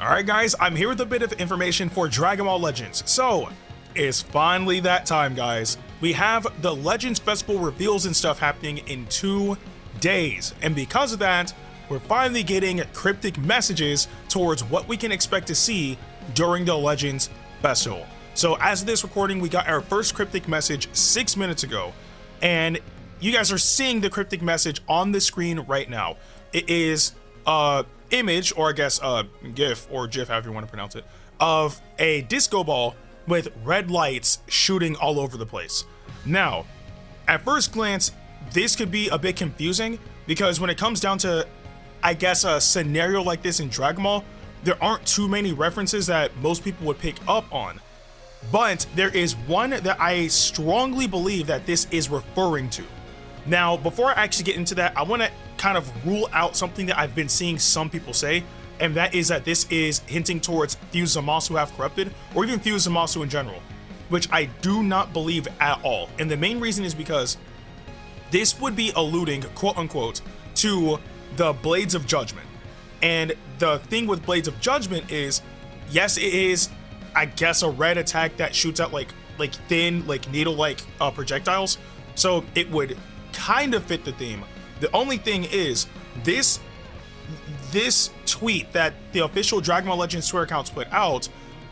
Alright guys, I'm here with a bit of information for Dragon Ball Legends. So, it's finally that time guys. We have the Legends Festival reveals and stuff happening in 2 days. And because of that, we're finally getting cryptic messages towards what we can expect to see during the Legends Festival. So as of this recording, we got our first cryptic message 6 minutes ago. And you guys are seeing the cryptic message on the screen right now. It is image, or I guess GIF or GIF, however you want to pronounce it, of a disco ball with red lights shooting all over the place. Now, at first glance, this could be a bit confusing because when it comes down to, I guess, a scenario like this in Dragon Ball, there aren't too many references that most people would pick up on. But there is one that I strongly believe that this is referring to. Now, before I actually get into that, I want to kind of rule out something that I've been seeing some people say, and that is that this is hinting towards Fused Zamasu have corrupted, or even Fused Zamasu in general, which I do not believe at all. And the main reason is because this would be alluding, quote unquote, to the Blades of Judgment. And the thing with Blades of Judgment is, yes, it is, I guess, a red attack that shoots out like thin, like needle-like projectiles. So it would kind of fit the theme. The only thing is, this tweet that the official Dragon Ball Legends Twitter accounts put out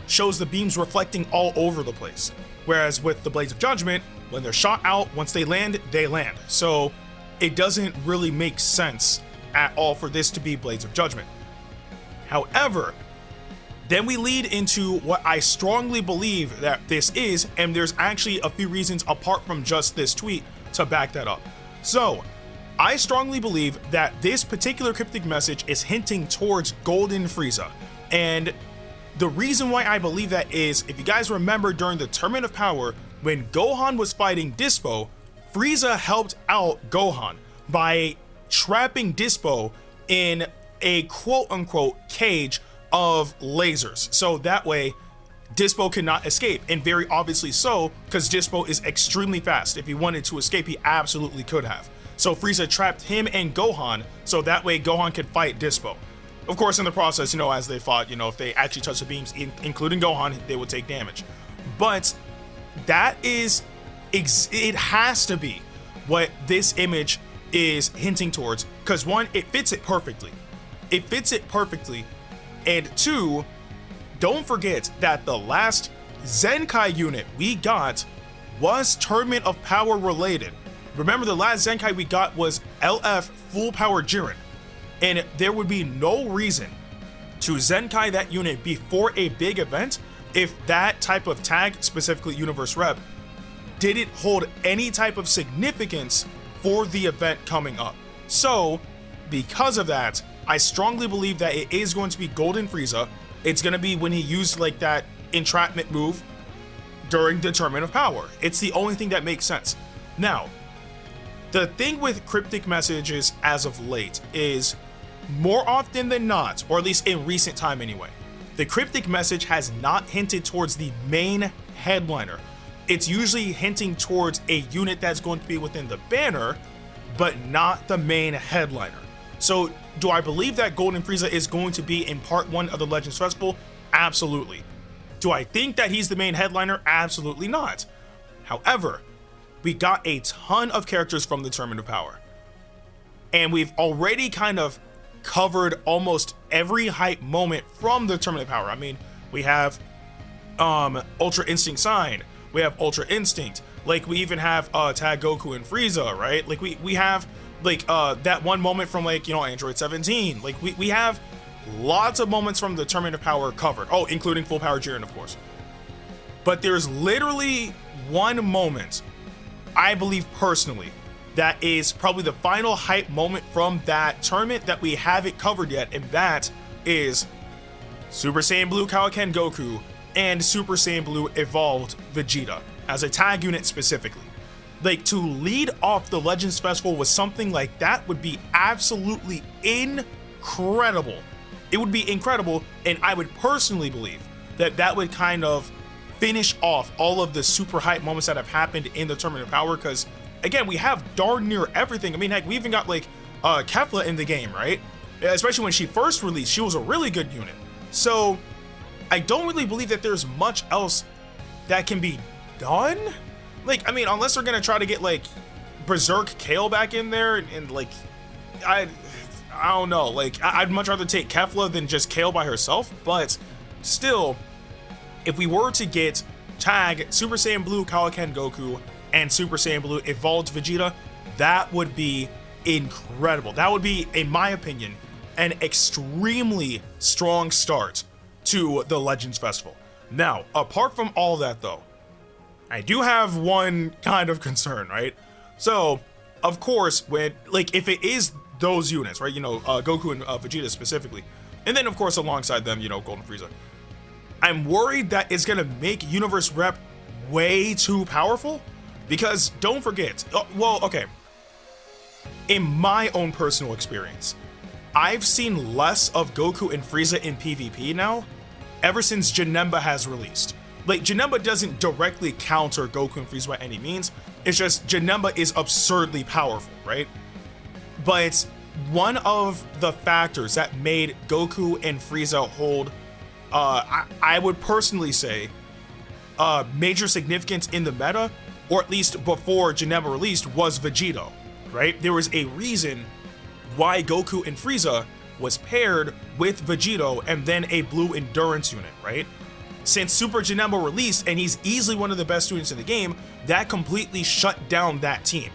shows the beams reflecting all over the place. Whereas with the Blades of Judgment, when they're shot out, once they land, they land. So it doesn't really make sense at all for this to be Blades of Judgment. However, then we lead into what I strongly believe that this is, and there's actually a few reasons apart from just this tweet to back that up. So, I strongly believe that this particular cryptic message is hinting towards Golden Frieza. And the reason why I believe that is, if you guys remember during the Tournament of Power, when Gohan was fighting Dispo, Frieza helped out Gohan by trapping Dispo in a quote-unquote cage of lasers. So that way, Dispo cannot escape, and very obviously so, because Dispo is extremely fast. If he wanted to escape, he absolutely could have. So Frieza trapped him and Gohan, so that way Gohan could fight Dispo. Of course, in the process, as they fought, if they actually touched the beams, including Gohan, they would take damage. But that is, it has to be what this image is hinting towards, because one, it fits it perfectly. It fits it perfectly, and two, don't forget that the last Zenkai unit we got was Tournament of Power related. Remember, the last Zenkai we got was LF Full Power Jiren, and there would be no reason to Zenkai that unit before a big event if that type of tag, specifically Universe Rep, didn't hold any type of significance for the event coming up. So, because of that, I strongly believe that it is going to be Golden Frieza. It's going to be when he used like that entrapment move during the Tournament of Power. It's the only thing that makes sense. Now, the thing with cryptic messages as of late is, more often than not, or at least in recent time anyway, the cryptic message has not hinted towards the main headliner. It's usually hinting towards a unit that's going to be within the banner, but not the main headliner. So, do I believe that Golden Frieza is going to be in part 1 of the Legends Festival? Absolutely. Do I think that he's the main headliner? Absolutely not. However, we got a ton of characters from the Tournament of Power, and we've already kind of covered almost every hype moment from the Tournament of Power. I mean, we have Ultra Instinct Sign, we have Ultra Instinct, like we even have Tag Goku and Frieza, right? Like we have like that one moment from Android 17. Like we have lots of moments from the Tournament of Power covered. Oh, including Full Power Jiren, of course. But there's literally one moment, I believe personally, that is probably the final hype moment from that tournament that we haven't covered yet, and that is Super Saiyan Blue Kaioken Goku and Super Saiyan Blue Evolved Vegeta, as a tag unit specifically. Like, to lead off the Legends Festival with something like that would be absolutely incredible. It would be incredible, and I would personally believe that that would kind of finish off all of the super hype moments that have happened in the Tournament of Power, because again, we have darn near everything. I mean, heck, we even got like Kefla in the game, right? Especially when she first released, she was a really good unit. So I don't really believe that there's much else that can be done. Like, I mean, unless they're gonna try to get like Berserk Kale back in there, and like, I don't know. Like, I'd much rather take Kefla than just Kale by herself. But still, if we were to get Tag Super Saiyan Blue Kaioken Goku and Super Saiyan Blue Evolved Vegeta, that would be incredible. That would be, in my opinion, an extremely strong start to the Legends Festival. Now, apart from all that though, I do have one kind of concern, right? So, of course, when, like, if it is those units, right, you know, Goku and Vegeta specifically, and then of course alongside them, you know, Golden Frieza, I'm worried that it's gonna make Universe Rep way too powerful, because don't forget, well, okay, in my own personal experience, I've seen less of Goku and Frieza in PvP now, ever since Janemba has released. Like, Janemba doesn't directly counter Goku and Frieza by any means, it's just Janemba is absurdly powerful, right? But one of the factors that made Goku and Frieza hold, I would personally say, major significance in the meta, or at least before Janemba released, was Vegito, right? There was a reason why Goku and Frieza was paired with Vegito and then a blue endurance unit, right? Since Super Janemba released, and he's easily one of the best units in the game, that completely shut down that team.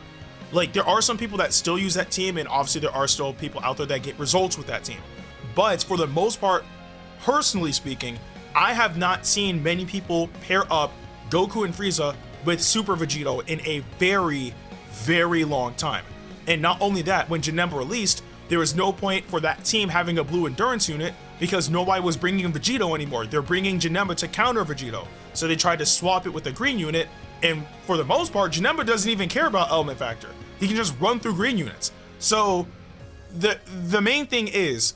Like, there are some people that still use that team, and obviously there are still people out there that get results with that team. But for the most part, personally speaking, I have not seen many people pair up Goku and Frieza with Super Vegito in a very, very long time. And not only that, when Janemba released, there was no point for that team having a blue endurance unit because nobody was bringing Vegito anymore. They're bringing Janemba to counter Vegito. So they tried to swap it with a green unit, and for the most part, Janemba doesn't even care about element factor. He can just run through green units. So the main thing is,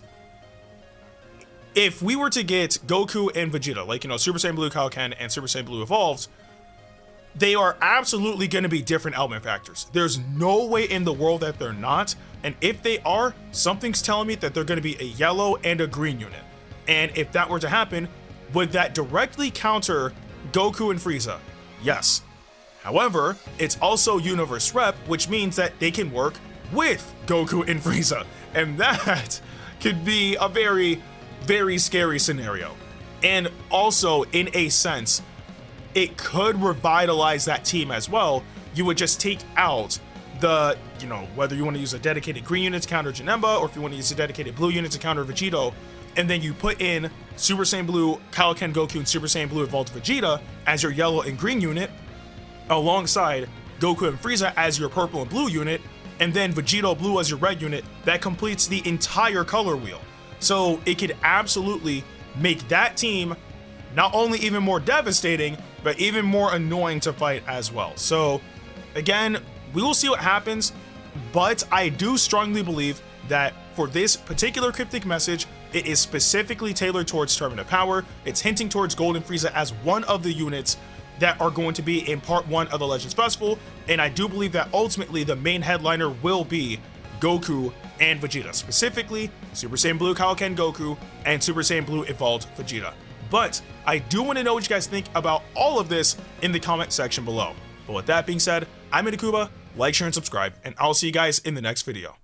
if we were to get Goku and Vegeta, like, you know, Super Saiyan Blue Kaioken and Super Saiyan Blue Evolved, they are absolutely going to be different element factors. There's no way in the world that they're not. And if they are, something's telling me that they're going to be a yellow and a green unit. And if that were to happen, would that directly counter Goku and Frieza? Yes. However, it's also Universe Rep, which means that they can work with Goku and Frieza. And that could be a very, very scary scenario. And also, in a sense, it could revitalize that team as well. You would just take out the, you know, whether you want to use a dedicated green unit to counter Janemba, or if you want to use a dedicated blue unit to counter Vegito, and then you put in Super Saiyan Blue Kaioken Goku and Super Saiyan Blue Evolved Vegeta as your yellow and green unit, alongside Goku and Frieza as your purple and blue unit, and then Vegito Blue as your red unit. That completes the entire color wheel. So it could absolutely make that team not only even more devastating, but even more annoying to fight as well. So again, we will see what happens, but I do strongly believe that for this particular cryptic message, it is specifically tailored towards Tournament of Power. It's hinting towards Golden Frieza as one of the units that are going to be in part 1 of the Legends Festival, and I do believe that ultimately the main headliner will be Goku and Vegeta, specifically Super Saiyan Blue Kaioken Goku and Super Saiyan Blue Evolved Vegeta. But I do want to know what you guys think about all of this in the comment section below. But with that being said, I'm Ndukauba, like, share, and subscribe, and I'll see you guys in the next video.